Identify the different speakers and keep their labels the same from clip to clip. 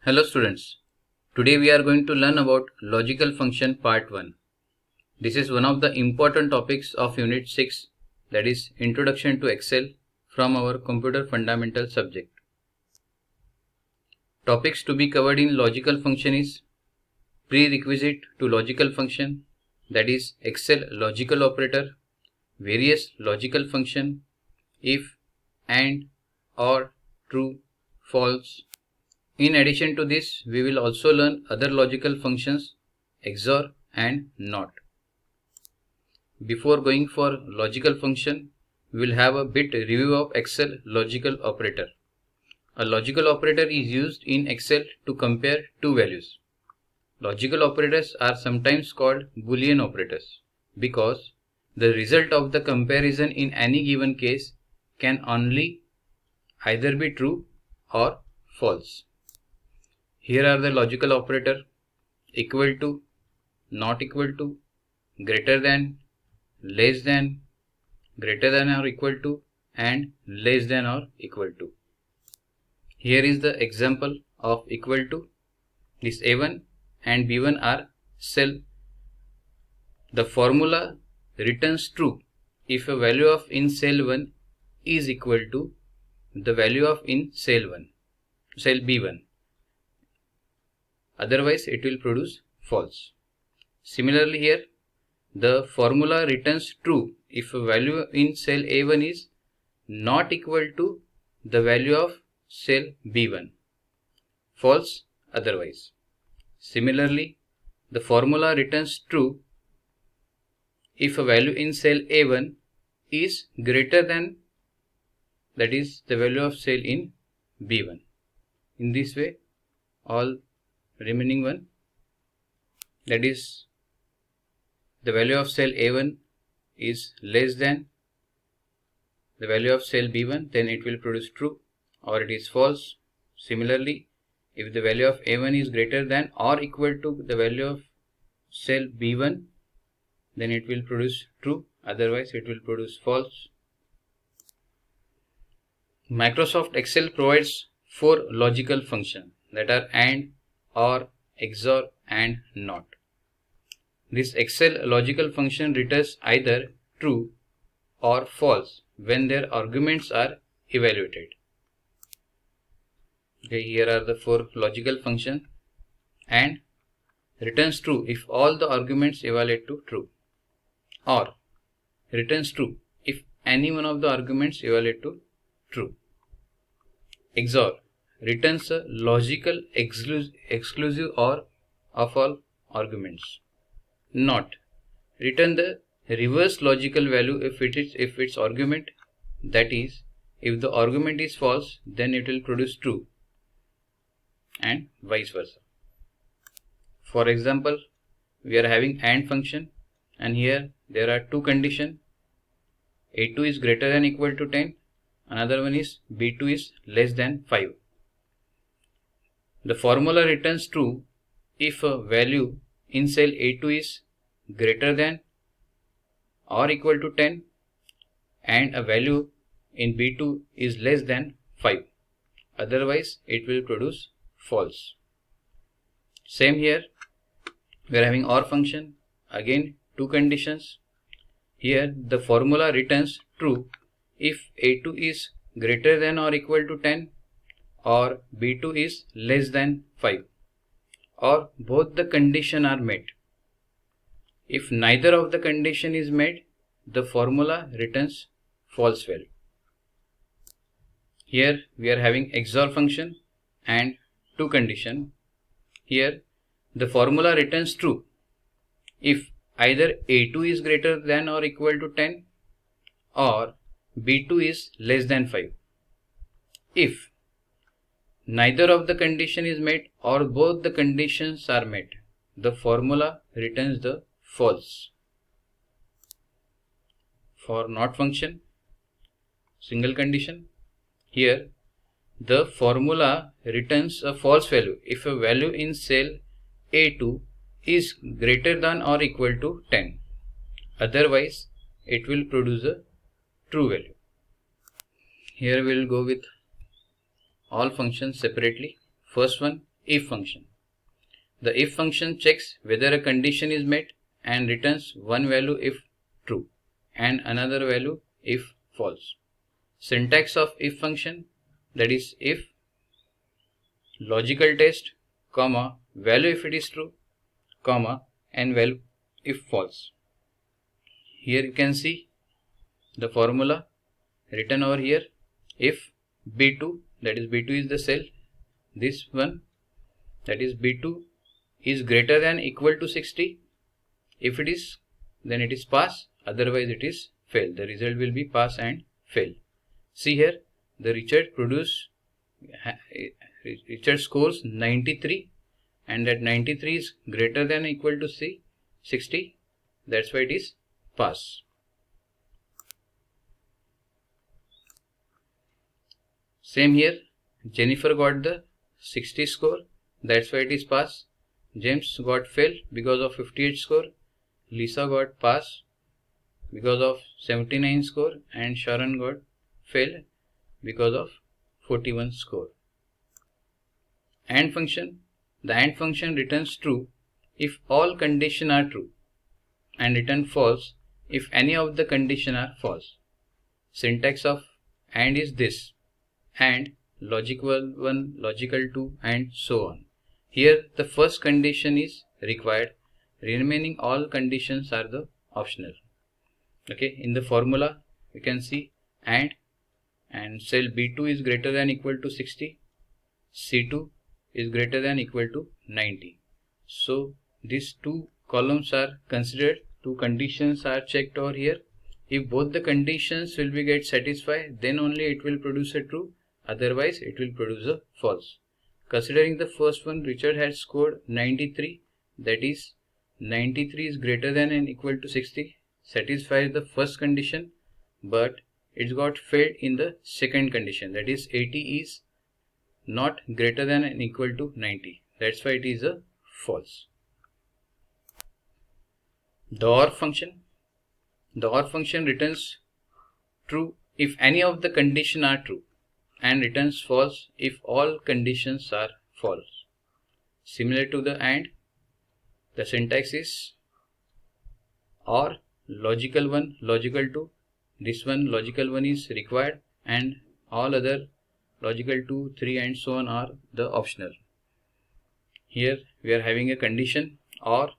Speaker 1: Hello students, today we are going to learn about logical function part 1. This is one of the important topics of unit 6, that is Introduction to Excel from our computer fundamental subject. Topics to be covered in logical function is prerequisite to logical function, that is Excel logical operator, various logical function, if, and, or, true, false. In addition to this, we will also learn other logical functions, XOR and NOT. Before going for logical function, we will have a bit review of Excel logical operator. A logical operator is used in Excel to compare two values. Logical operators are sometimes called Boolean operators because the result of the comparison in any given case can only either be true or false. Here are the logical operator: equal to, not equal to, greater than, less than, greater than or equal to, and less than or equal to. Here is the example of equal to. This A1 and B1 are cell. The formula returns true if a value of in cell 1 is equal to the value of in cell B1. Otherwise, it will produce false. Similarly, here the formula returns true if a value in cell A1 is not equal to the value of cell B1. False otherwise. Similarly, the formula returns true if a value in cell A1 is greater than, that is, the value of cell in B1. In this way, all remaining one, that is, the value of cell A1 is less than the value of cell B1, then it will produce true or it is false. Similarly, if the value of A1 is greater than or equal to the value of cell B1, then it will produce true, otherwise it will produce false. Microsoft Excel provides 4 logical functions that are AND, OR, XOR and NOT. This Excel logical function returns either true or false when their arguments are evaluated. Okay, here are the 4 logical functions. AND returns true if all the arguments evaluate to true. OR returns true if any one of the arguments evaluate to true. XOR returns a logical exclusive OR of all arguments. NOT return the reverse logical value if its argument, that is, if the argument is false, then it will produce true, and vice versa. For example, we are having AND function, and here there are two conditions: A2 is greater than or equal to 10, another one is B2 is less than 5. The formula returns true if a value in cell A2 is greater than or equal to 10 and a value in B2 is less than 5. Otherwise, it will produce false. Same here, we are having OR function. Again, two conditions. Here the formula returns true if A2 is greater than or equal to 10 or B2 is less than 5, or both the conditions are met. If neither of the condition is met, the formula returns false value. Here we are having XOR function and two conditions. Here the formula returns true if either A2 is greater than or equal to 10 or B2 is less than 5. If neither of the condition is met or both the conditions are met, the formula returns the false. For NOT function, single condition. Here the formula returns a false value if a value in cell A2 is greater than or equal to 10. Otherwise, it will produce a true value. Here we will go with all functions separately. First one, if function. The if function checks whether a condition is met and returns one value if true and another value if false. Syntax of if function, that is if, logical test, comma, value if it is true, comma, and value if false. Here you can see the formula written over here. If B2, that is B2 is the cell, this one, that is B2 is greater than equal to 60. If it is, then it is pass, otherwise it is fail. The result will be pass and fail. See here, the Richard scores 93, and that 93 is greater than equal to 60. That's why it is pass. Same here, Jennifer got the 60 score, that's why it is pass. James got fail because of 58 score. Lisa got pass because of 79 score, and Sharon got fail because of 41 score. AND function. The AND function returns true if all conditions are true and return false if any of the conditions are false. Syntax of AND is this: AND, logical 1, logical 2, and so on. Here the first condition is required, remaining all conditions are the optional. Okay, in the formula you can see AND, and cell B2 is greater than equal to 60, C2 is greater than equal to 90. So these two columns are considered, two conditions are checked over here. If both the conditions will be get satisfied, then only it will produce a true, otherwise it will produce a false. Considering the first one, Richard had scored 93, that is 93 is greater than and equal to 60, satisfies the first condition, but it got failed in the second condition, that is 80 is not greater than and equal to 90. That's why it is a false. The OR function. The OR function returns true if any of the conditions are true and returns false if all conditions are false. Similar to the AND, the syntax is OR, logical 1, logical 2. This one, logical 1 is required, and all other logical 2, 3 and so on are the optional. Here we are having a condition OR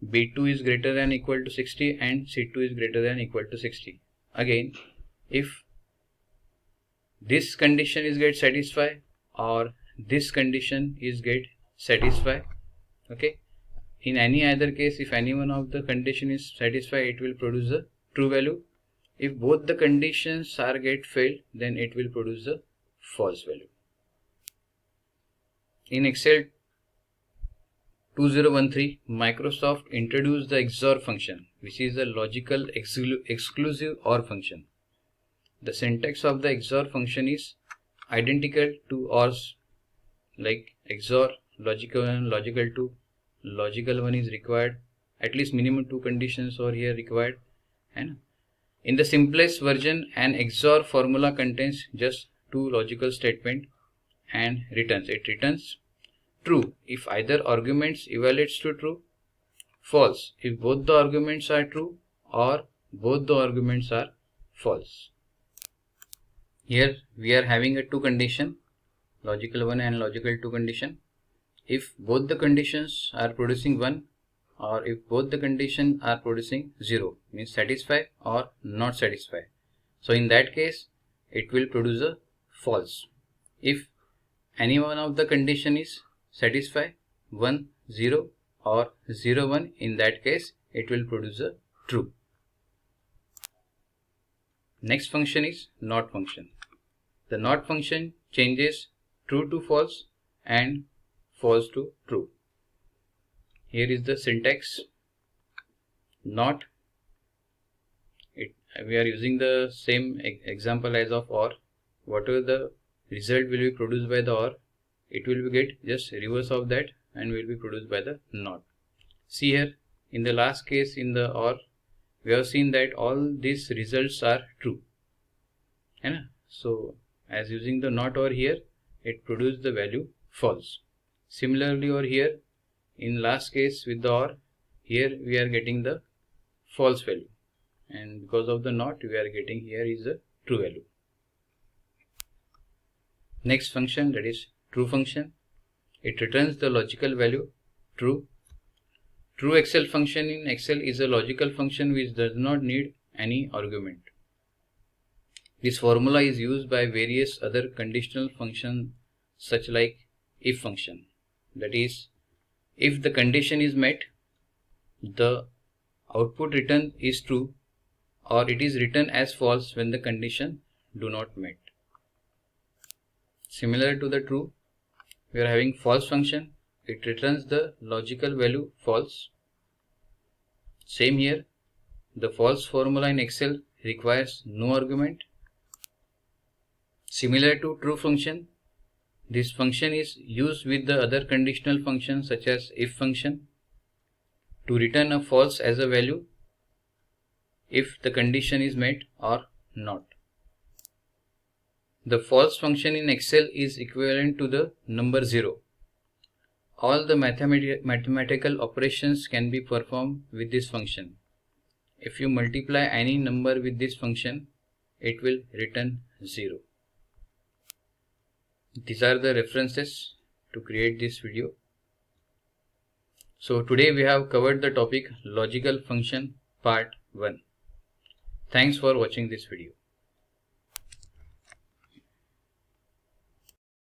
Speaker 1: B2 is greater than equal to 60 and C2 is greater than equal to 60. Again, if this condition is get satisfied or this condition is get satisfied, okay, in any other case, if any one of the condition is satisfied, it will produce a true value. If both the conditions are get failed, then it will produce a false value. In Excel 2013, Microsoft introduced the XOR function, which is a logical exclusive OR function. The syntax of the XOR function is identical to ORs, like XOR, logical 1, logical 2, logical 1 is required, at least minimum 2 conditions are here required, and in the simplest version, an XOR formula contains just 2 logical statements and returns. It returns true if either arguments evaluates to true, false if both the arguments are true, or both the arguments are false. Here we are having a 2 condition, logical 1 and logical 2 condition. If both the conditions are producing 1, or if both the conditions are producing 0, means satisfy or not satisfy. So in that case, it will produce a false. If any one of the condition is satisfy 1, 0 or 0, 1, in that case, it will produce a true. Next function is NOT function. The NOT function changes true to false and false to true. Here is the syntax. NOT, we are using the same example as of OR. Whatever the result will be produced by the OR, it will be get just reverse of that and will be produced by the NOT. See here, in the last case in the OR, we have seen that all these results are true. So as using the NOT over here, it produced the value false. Similarly over here, in last case with the OR, here we are getting the false value, and because of the NOT we are getting here is the true value. Next function, that is true function. It returns the logical value true. True Excel function in Excel is a logical function which does not need any argument. This formula is used by various other conditional functions such like if function. That is, if the condition is met, the output return is true, or it is written as false when the condition do not met. Similar to the true, we are having false function. It returns the logical value false. Same here, the false formula in Excel requires no argument. Similar to true function, this function is used with the other conditional functions such as if function to return a false as a value if the condition is met or not. The false function in Excel is equivalent to the number 0. All the mathematical operations can be performed with this function. If you multiply any number with this function, it will return 0. These are the references to create this video. So today we have covered the topic logical function part 1. Thanks for watching this video.